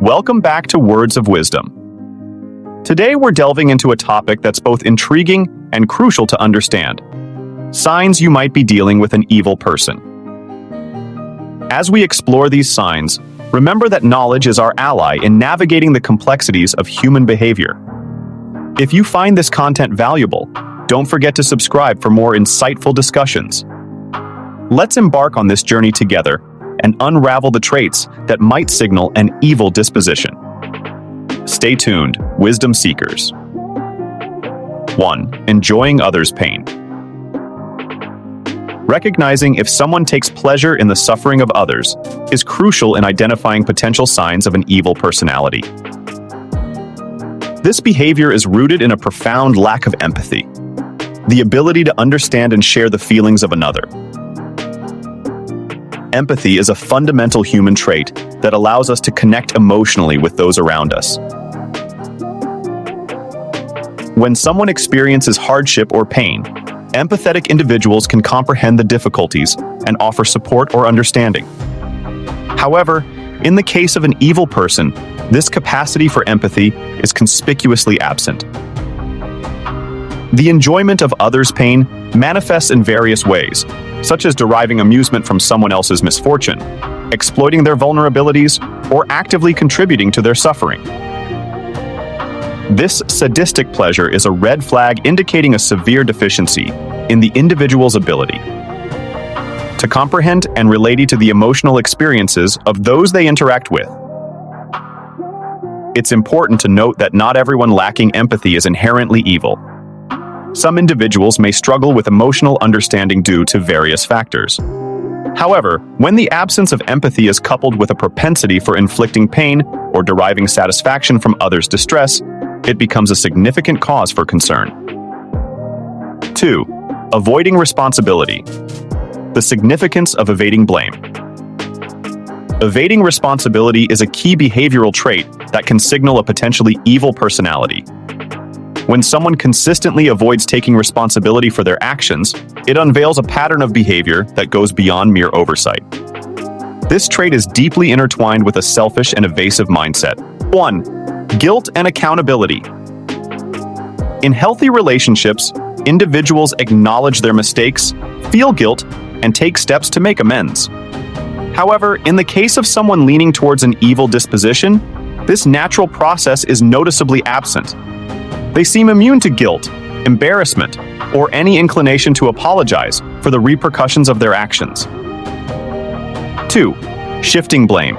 Welcome back to Words of Wisdom. Today we're delving into a topic that's both intriguing and crucial to understand: signs you might be dealing with an evil person. As we explore these signs, remember that knowledge is our ally in navigating the complexities of human behavior. If you find this content valuable, don't forget to subscribe for more insightful discussions. Let's embark on this journey together and unravel the traits that might signal an evil disposition. Stay tuned, wisdom seekers. 1. Enjoying others' pain. Recognizing if someone takes pleasure in the suffering of others is crucial in identifying potential signs of an evil personality. This behavior is rooted in a profound lack of empathy, the ability to understand and share the feelings of another. Empathy is a fundamental human trait that allows us to connect emotionally with those around us. When someone experiences hardship or pain, empathetic individuals can comprehend the difficulties and offer support or understanding. However, in the case of an evil person, this capacity for empathy is conspicuously absent. The enjoyment of others' pain manifests in various ways, such as deriving amusement from someone else's misfortune, exploiting their vulnerabilities, or actively contributing to their suffering. This sadistic pleasure is a red flag indicating a severe deficiency in the individual's ability to comprehend and relate to the emotional experiences of those they interact with. It's important to note that not everyone lacking empathy is inherently evil. Some individuals may struggle with emotional understanding due to various factors. However, when the absence of empathy is coupled with a propensity for inflicting pain or deriving satisfaction from others' distress, it becomes a significant cause for concern. 2. Avoiding responsibility. The significance of evading blame. Evading responsibility is a key behavioral trait that can signal a potentially evil personality. When someone consistently avoids taking responsibility for their actions, it unveils a pattern of behavior that goes beyond mere oversight. This trait is deeply intertwined with a selfish and evasive mindset. 1. Guilt and accountability. In healthy relationships, individuals acknowledge their mistakes, feel guilt, and take steps to make amends. However, in the case of someone leaning towards an evil disposition, this natural process is noticeably absent. They seem immune to guilt, embarrassment, or any inclination to apologize for the repercussions of their actions. 2. Shifting blame.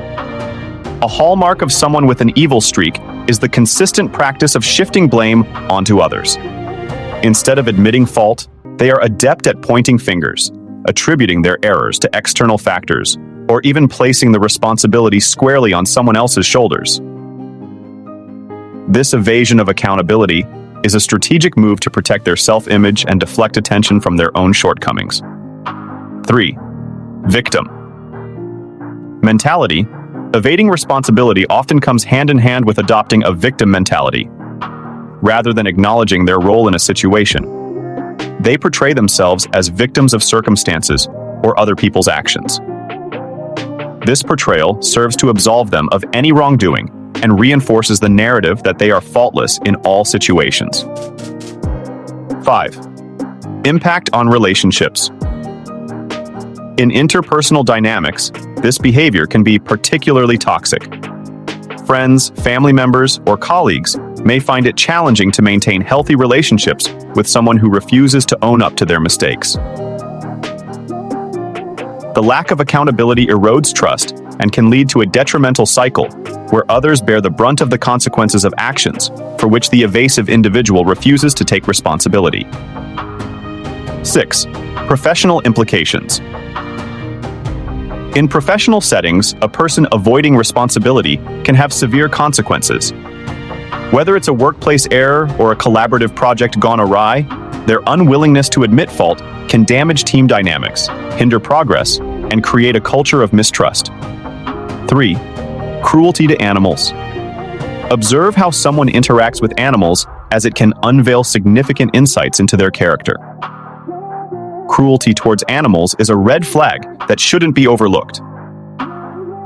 A hallmark of someone with an evil streak is the consistent practice of shifting blame onto others. Instead of admitting fault, they are adept at pointing fingers, attributing their errors to external factors, or even placing the responsibility squarely on someone else's shoulders. This evasion of accountability is a strategic move to protect their self-image and deflect attention from their own shortcomings. 3. Victim mentality. Evading responsibility often comes hand in hand with adopting a victim mentality. Rather than acknowledging their role in a situation, they portray themselves as victims of circumstances or other people's actions. This portrayal serves to absolve them of any wrongdoing and reinforces the narrative that they are faultless in all situations. 5. Impact on relationships. In interpersonal dynamics, this behavior can be particularly toxic. Friends, family members, or colleagues may find it challenging to maintain healthy relationships with someone who refuses to own up to their mistakes. The lack of accountability erodes trust and can lead to a detrimental cycle where others bear the brunt of the consequences of actions for which the evasive individual refuses to take responsibility. 6. Professional implications. In professional settings, a person avoiding responsibility can have severe consequences. Whether it's a workplace error or a collaborative project gone awry, their unwillingness to admit fault can damage team dynamics, hinder progress, and create a culture of mistrust. 3. Cruelty to animals. Observe how someone interacts with animals, as it can unveil significant insights into their character. Cruelty towards animals is a red flag that shouldn't be overlooked.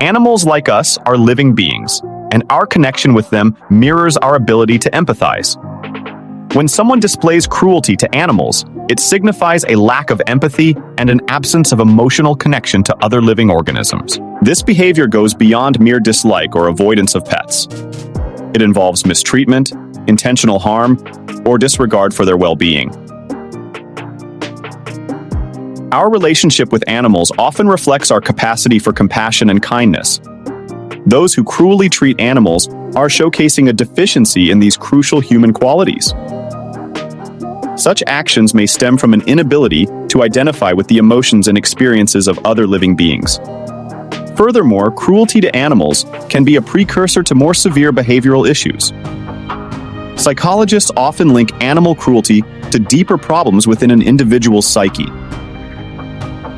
Animals like us are living beings, and our connection with them mirrors our ability to empathize. When someone displays cruelty to animals, it signifies a lack of empathy and an absence of emotional connection to other living organisms. This behavior goes beyond mere dislike or avoidance of pets. It involves mistreatment, intentional harm, or disregard for their well-being. Our relationship with animals often reflects our capacity for compassion and kindness. Those who cruelly treat animals are showcasing a deficiency in these crucial human qualities. Such actions may stem from an inability to identify with the emotions and experiences of other living beings. Furthermore, cruelty to animals can be a precursor to more severe behavioral issues. Psychologists often link animal cruelty to deeper problems within an individual's psyche.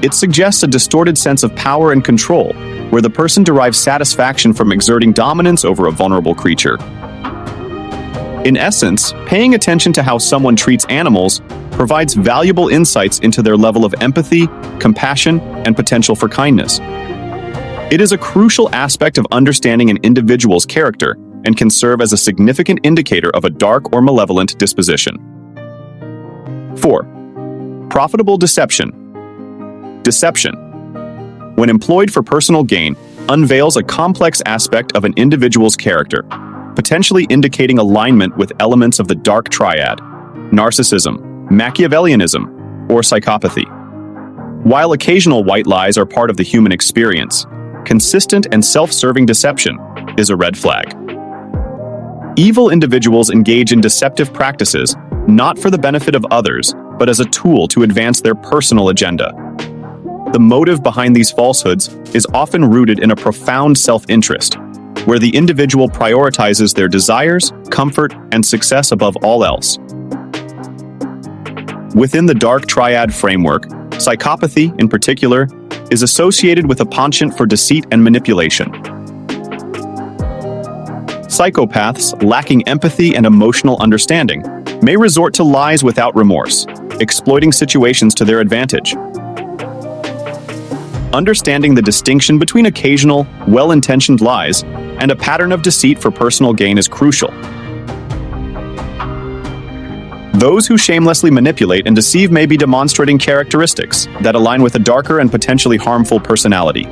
It suggests a distorted sense of power and control, where the person derives satisfaction from exerting dominance over a vulnerable creature. In essence, paying attention to how someone treats animals provides valuable insights into their level of empathy, compassion, and potential for kindness. It is a crucial aspect of understanding an individual's character and can serve as a significant indicator of a dark or malevolent disposition. 4. Profitable deception. Deception, when employed for personal gain, unveils a complex aspect of an individual's character, potentially indicating alignment with elements of the dark triad: narcissism, Machiavellianism, or psychopathy. While occasional white lies are part of the human experience, consistent and self-serving deception is a red flag. Evil individuals engage in deceptive practices not for the benefit of others, but as a tool to advance their personal agenda. The motive behind these falsehoods is often rooted in a profound self-interest, where the individual prioritizes their desires, comfort, and success above all else. Within the dark triad framework, psychopathy, in particular, is associated with a penchant for deceit and manipulation. Psychopaths, lacking empathy and emotional understanding, may resort to lies without remorse, exploiting situations to their advantage. Understanding the distinction between occasional, well-intentioned lies and a pattern of deceit for personal gain is crucial. Those who shamelessly manipulate and deceive may be demonstrating characteristics that align with a darker and potentially harmful personality.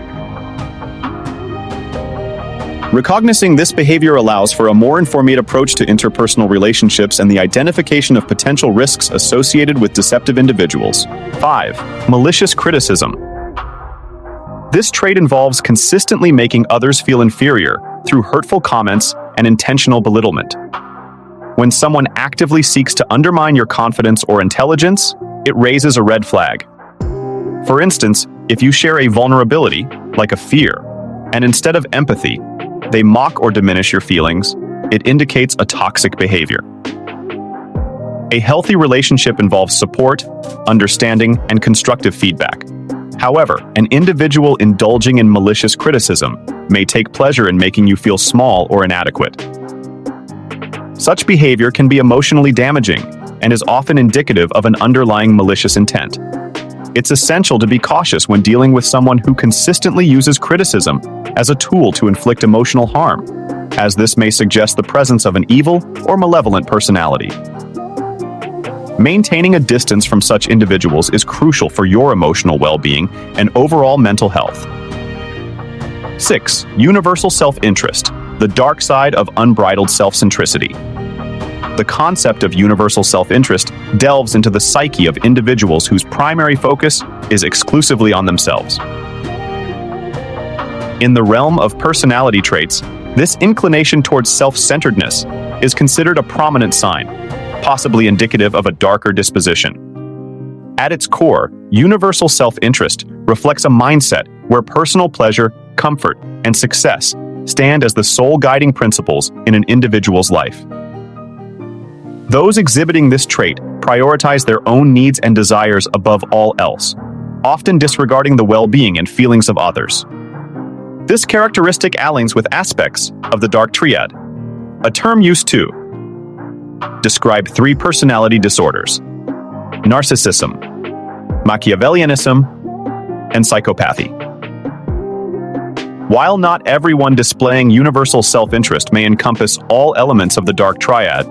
Recognizing this behavior allows for a more informed approach to interpersonal relationships and the identification of potential risks associated with deceptive individuals. 5. Malicious criticism. This trait involves consistently making others feel inferior through hurtful comments and intentional belittlement. When someone actively seeks to undermine your confidence or intelligence, it raises a red flag. For instance, if you share a vulnerability, like a fear, and instead of empathy, they mock or diminish your feelings, it indicates a toxic behavior. A healthy relationship involves support, understanding, and constructive feedback. However, an individual indulging in malicious criticism may take pleasure in making you feel small or inadequate. Such behavior can be emotionally damaging and is often indicative of an underlying malicious intent. It's essential to be cautious when dealing with someone who consistently uses criticism as a tool to inflict emotional harm, as this may suggest the presence of an evil or malevolent personality. Maintaining a distance from such individuals is crucial for your emotional well-being and overall mental health. 6. Universal self-interest, the dark side of unbridled self-centricity. The concept of universal self-interest delves into the psyche of individuals whose primary focus is exclusively on themselves. In the realm of personality traits, this inclination towards self-centeredness is considered a prominent sign, possibly indicative of a darker disposition. At its core, universal self-interest reflects a mindset where personal pleasure, comfort, and success stand as the sole guiding principles in an individual's life. Those exhibiting this trait prioritize their own needs and desires above all else, often disregarding the well-being and feelings of others. This characteristic aligns with aspects of the dark triad, a term used to describe 3 personality disorders: narcissism, Machiavellianism, and psychopathy. While not everyone displaying universal self-interest may encompass all elements of the dark triad,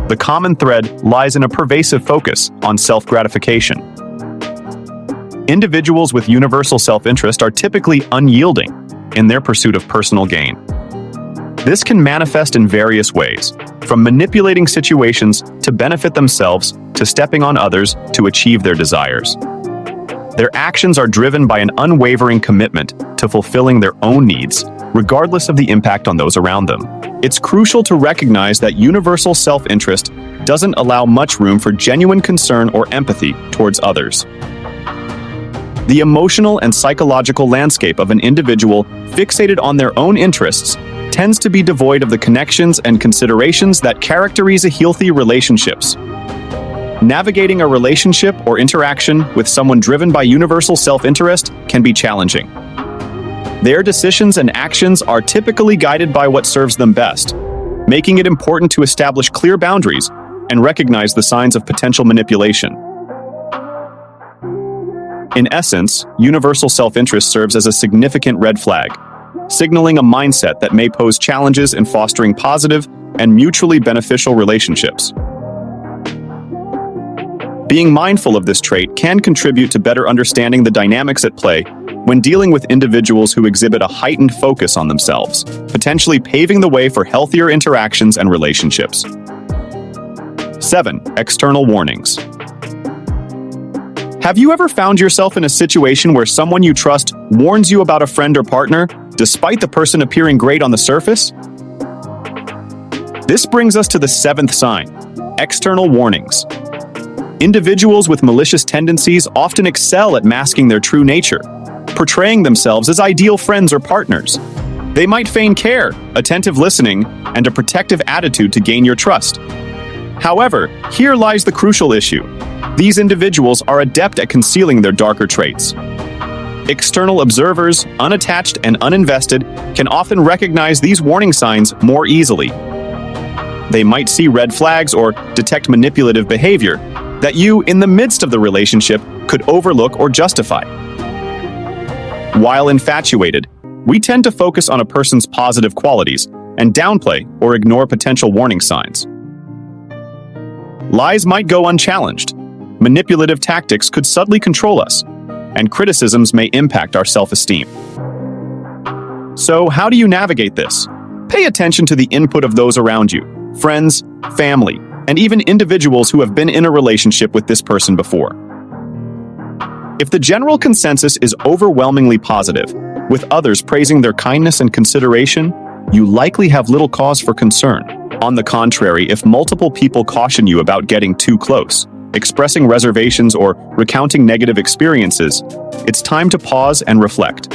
the common thread lies in a pervasive focus on self-gratification. Individuals with universal self-interest are typically unyielding in their pursuit of personal gain. This can manifest in various ways, from manipulating situations to benefit themselves to stepping on others to achieve their desires. Their actions are driven by an unwavering commitment to fulfilling their own needs, regardless of the impact on those around them. It's crucial to recognize that universal self-interest doesn't allow much room for genuine concern or empathy towards others. The emotional and psychological landscape of an individual fixated on their own interests tends to be devoid of the connections and considerations that characterize healthy relationships. Navigating a relationship or interaction with someone driven by universal self-interest can be challenging. Their decisions and actions are typically guided by what serves them best, making it important to establish clear boundaries and recognize the signs of potential manipulation. In essence, universal self-interest serves as a significant red flag, signaling a mindset that may pose challenges in fostering positive and mutually beneficial relationships. Being mindful of this trait can contribute to better understanding the dynamics at play when dealing with individuals who exhibit a heightened focus on themselves, potentially paving the way for healthier interactions and relationships. 7. External warnings. Have you ever found yourself in a situation where someone you trust warns you about a friend or partner, despite the person appearing great on the surface? This brings us to the 7th sign: external warnings. Individuals with malicious tendencies often excel at masking their true nature, portraying themselves as ideal friends or partners. They might feign care, attentive listening, and a protective attitude to gain your trust. However, here lies the crucial issue. These individuals are adept at concealing their darker traits. External observers, unattached and uninvested, can often recognize these warning signs more easily. They might see red flags or detect manipulative behavior that you, in the midst of the relationship, could overlook or justify. While infatuated, we tend to focus on a person's positive qualities and downplay or ignore potential warning signs. Lies might go unchallenged. Manipulative tactics could subtly control us, and criticisms may impact our self-esteem. So, how do you navigate this? Pay attention to the input of those around you, friends, family, and even individuals who have been in a relationship with this person before. If the general consensus is overwhelmingly positive, with others praising their kindness and consideration, you likely have little cause for concern. On the contrary, if multiple people caution you about getting too close, expressing reservations, or recounting negative experiences, it's time to pause and reflect.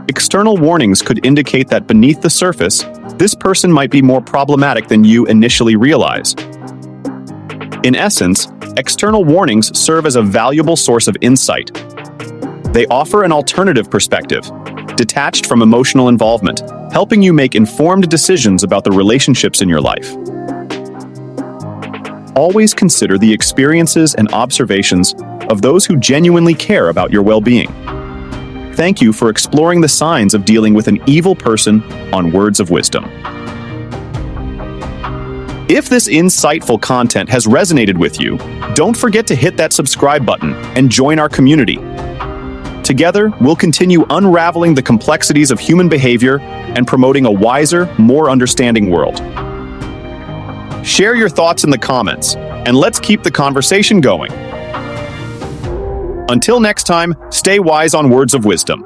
External warnings could indicate that beneath the surface, this person might be more problematic than you initially realize. In essence, external warnings serve as a valuable source of insight. They offer an alternative perspective, detached from emotional involvement, helping you make informed decisions about the relationships in your life. Always consider the experiences and observations of those who genuinely care about your well-being. Thank you for exploring the signs of dealing with an evil person on Words of Wisdom. If this insightful content has resonated with you, don't forget to hit that subscribe button and join our community. Together, we'll continue unraveling the complexities of human behavior and promoting a wiser, more understanding world. Share your thoughts in the comments, and let's keep the conversation going. Until next time, stay wise on Words of Wisdom.